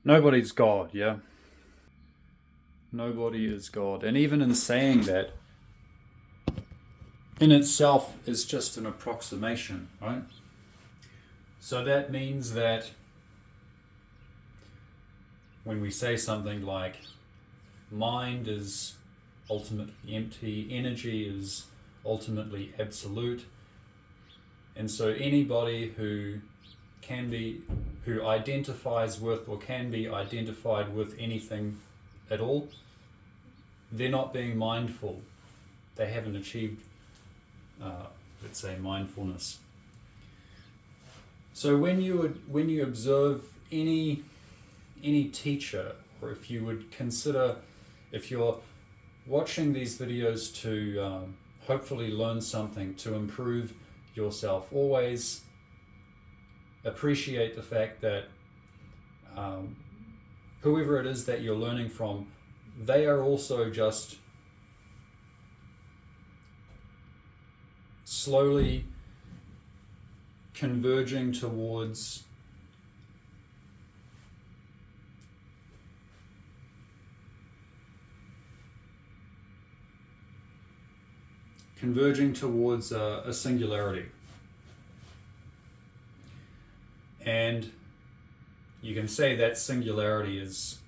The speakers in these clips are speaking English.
Nobody's God, yeah? Nobody is God. And even in saying that, in itself is just an approximation, right? So that means that when we say something like mind is ultimately empty, energy is ultimately absolute, and so anybody who identifies with or can be identified with anything at all, they're not being mindful. They haven't achieved, let's say, mindfulness. So when you observe any teacher, or if you would consider, if you're watching these videos to hopefully learn something, to improve yourself, always appreciate the fact that whoever it is that you're learning from, they are also just slowly converging towards a singularity. And you can say that singularity is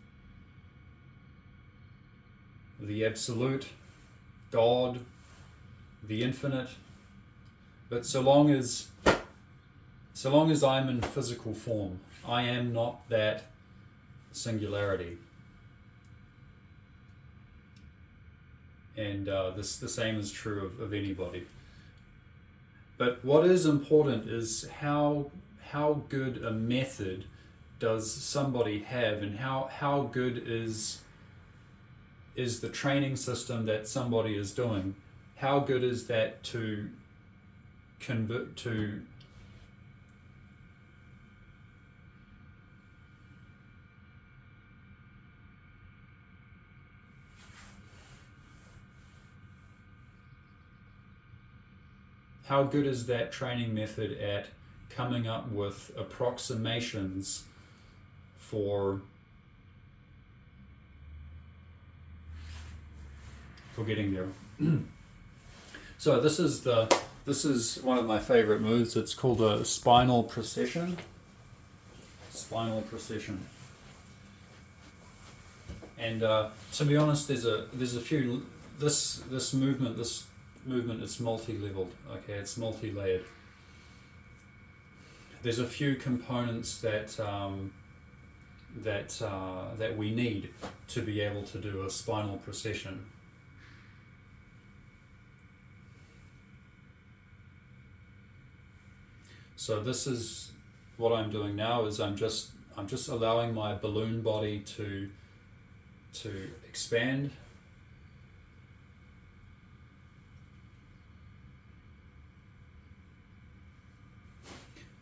the absolute, God, the infinite. But so long as I'm in physical form, I am not that singularity. And the same is true of anybody. But what is important is how good a method does somebody have, and how good is the training system that somebody is doing. How good is that to convert to how good is that training method at coming up with approximations for getting there. So this is one of my favorite moves. It's called a spinal precession. Spinal precession. And to be honest, there's a few. This movement is multi-leveled. Okay, it's multi-layered. There's a few components that we need to be able to do a spinal precession. So this is what I'm doing now. Is I'm just allowing my balloon body to expand.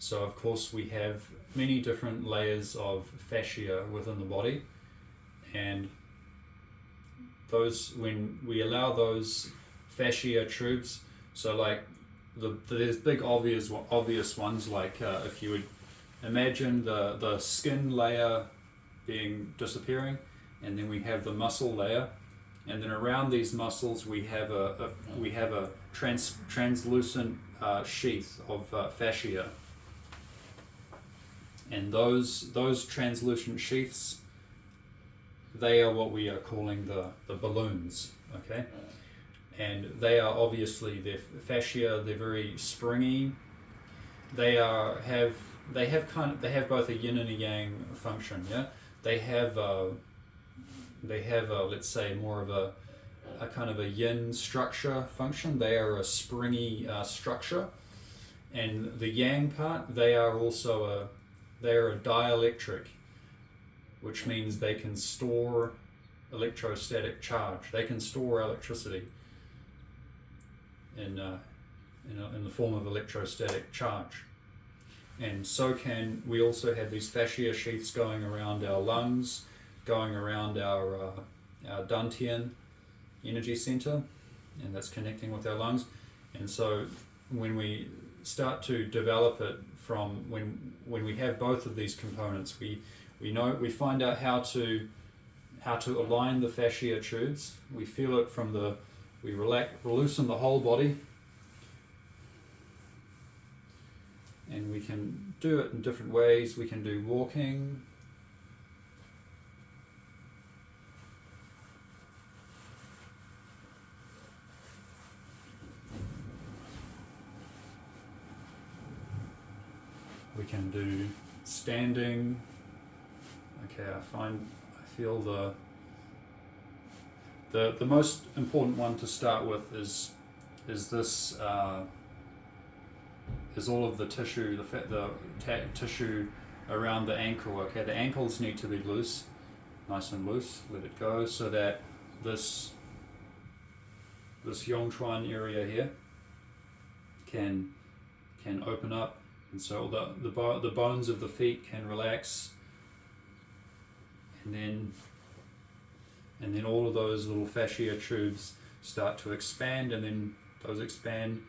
So of course we have many different layers of fascia within the body, and when we allow those fascia tubes, so like there's big obvious ones, like if you would imagine the skin layer disappearing, and then we have the muscle layer, and then around these muscles we have a translucent sheath of fascia. And those translucent sheaths, they are what we are calling the balloons, okay? And they are obviously, their fascia, they're very springy. They have both a yin and a yang function, yeah? They have let's say more of a kind of a yin structure function. They are a springy structure. And the yang part, they are a dielectric, which means they can store electrostatic charge. They can store electricity in the form of electrostatic charge. And so we also have these fascia sheaths going around our lungs, going around our dantian energy center, and that's connecting with our lungs. And so when we start to develop it from when we have both of these components. We find out how to align the fascia tubes. We feel it from we loosen the whole body, and we can do it in different ways. We can do walking. We can do standing. Okay, I feel the most important one to start with is this is all of the tissue, the tissue around the ankle. Okay, the ankles need to be loose, nice and loose. Let it go so that this Yongchuan area here can open up. And so the bones of the feet can relax, and then all of those little fascia tubes start to expand, and then those expand,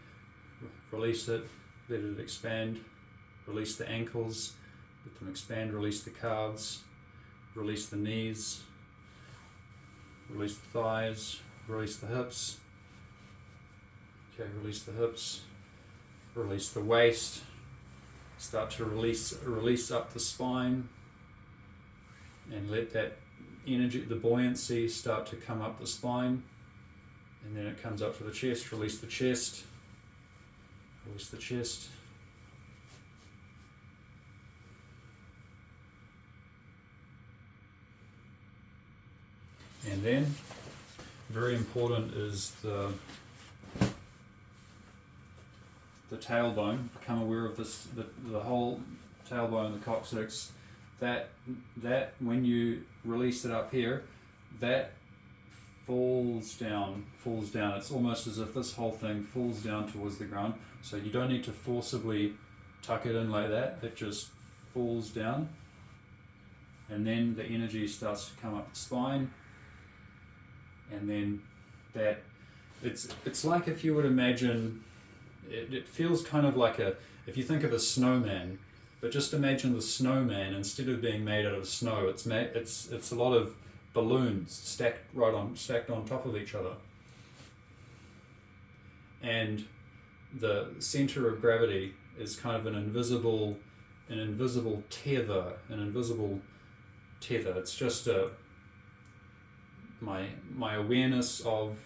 release it, let it expand, release the ankles, let them expand, release the calves, release the knees, release the thighs, release the hips. Okay, release the hips, release the waist. Start to release up the spine, and let that energy, the buoyancy, start to come up the spine, and then it comes up to the chest. Release the chest, release the chest. And then, very important is the tailbone. Become aware of this, the whole tailbone, the coccyx. That when you release it up here, that falls down. It's almost as if this whole thing falls down towards the ground. So you don't need to forcibly tuck it in like that. It just falls down, and then the energy starts to come up the spine, and then that it's like, if you would imagine. It feels kind of like if you think of a snowman, but just imagine the snowman, instead of being made out of snow, it's a lot of balloons stacked on top of each other, and the center of gravity is kind of an invisible tether. It's just my awareness of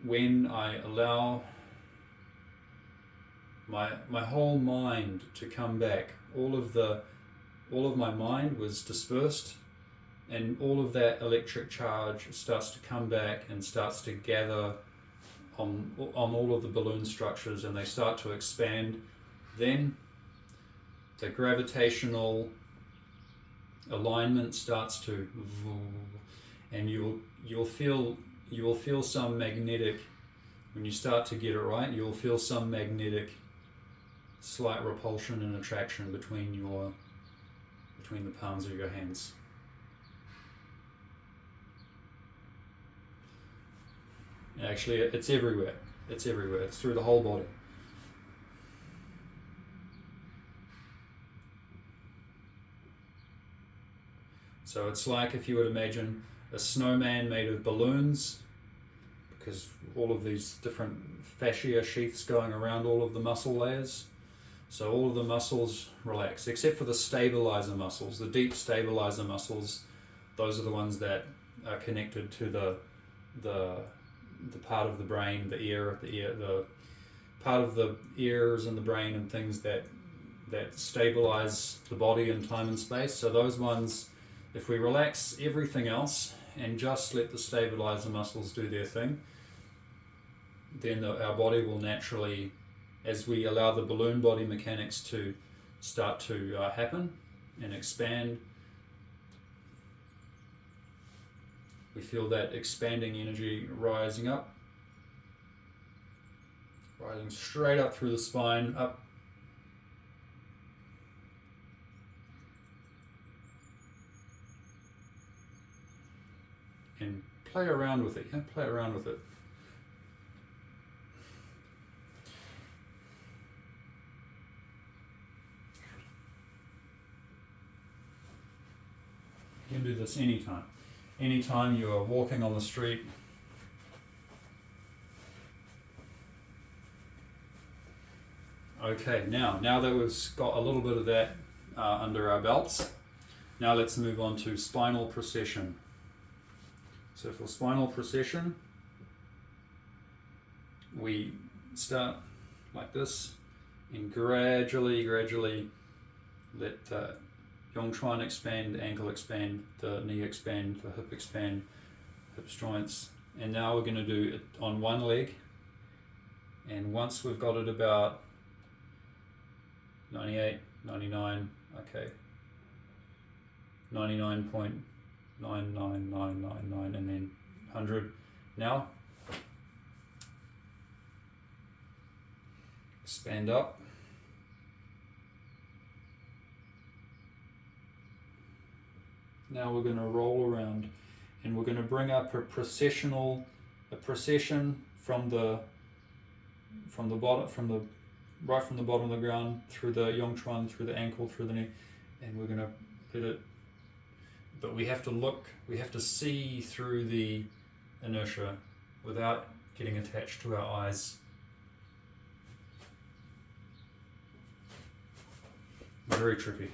when I allow my whole mind to come back. All of my mind was dispersed, and all of that electric charge starts to come back and starts to gather on all of the balloon structures, and they start to expand. Then the gravitational alignment starts to, and you'll feel some magnetic, when you start to get it right, you'll feel some magnetic slight repulsion and attraction between the palms of your hands. Actually, it's everywhere. It's everywhere. It's through the whole body. So it's like if you would imagine a snowman made of balloons, because all of these different fascia sheaths going around all of the muscle layers. So all of the muscles relax, except for the stabilizer muscles, the deep stabilizer muscles. Those are the ones that are connected to the part of the brain, the part of the ears and the brain and things that stabilize the body in time and space. So those ones, if we relax everything else and just let the stabilizer muscles do their thing, then our body will naturally, as we allow the balloon body mechanics to start to happen and expand, we feel that expanding energy rising up, rising straight up through the spine, up. And play around with it, play around with it. You can do this anytime. Anytime you are walking on the street. Okay, now that we've got a little bit of that under our belts, now let's move on to spinal precession. So for spinal precession, we start like this and gradually let Yongchuan expand, ankle expand, the knee expand, the hip expand, hips joints. And now we're going to do it on one leg. And once we've got it about 98, 99, okay, 99.99999 and then 100. Now, expand up. Now we're going to roll around and we're going to bring up a precession from the bottom, right from the bottom of the ground through the Yongchuan, through the ankle, through the knee, and we're going to let it, but we have to see through the inertia without getting attached to our eyes. Very tricky.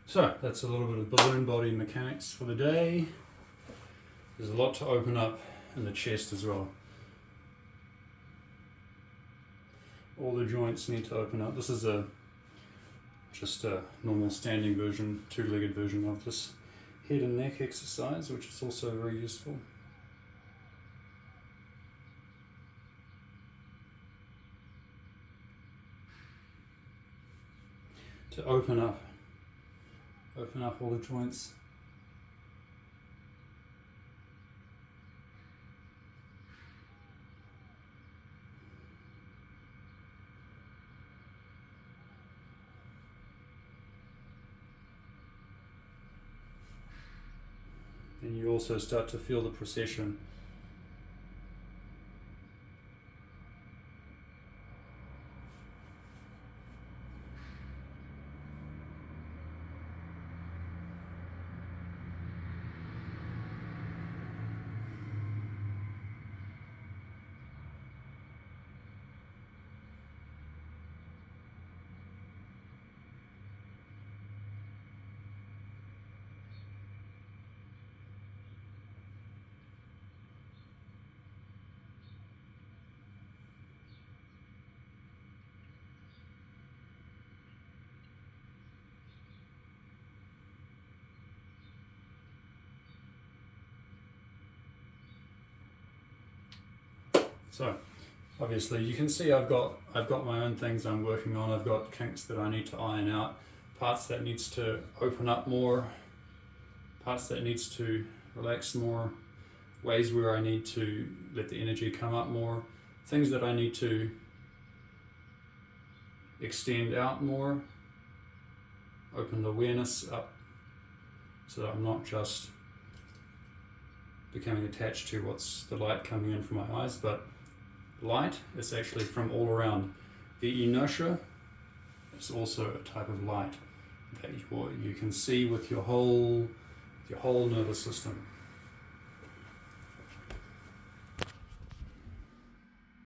So that's a little bit of balloon body mechanics for the day. There's a lot to open up in the chest as well. All the joints need to open up. This is just a normal standing version, two-legged version of this head and neck exercise, which is also very useful. To open up all the joints. And you also start to feel the precession. So, obviously, you can see I've got my own things I'm working on. I've got kinks that I need to iron out, parts that needs to open up more, parts that needs to relax more, ways where I need to let the energy come up more, things that I need to extend out more, open the awareness up so that I'm not just becoming attached to what's the light coming in from my eyes, but light is actually from all around. The inertia is also a type of light that you can see with your whole nervous system.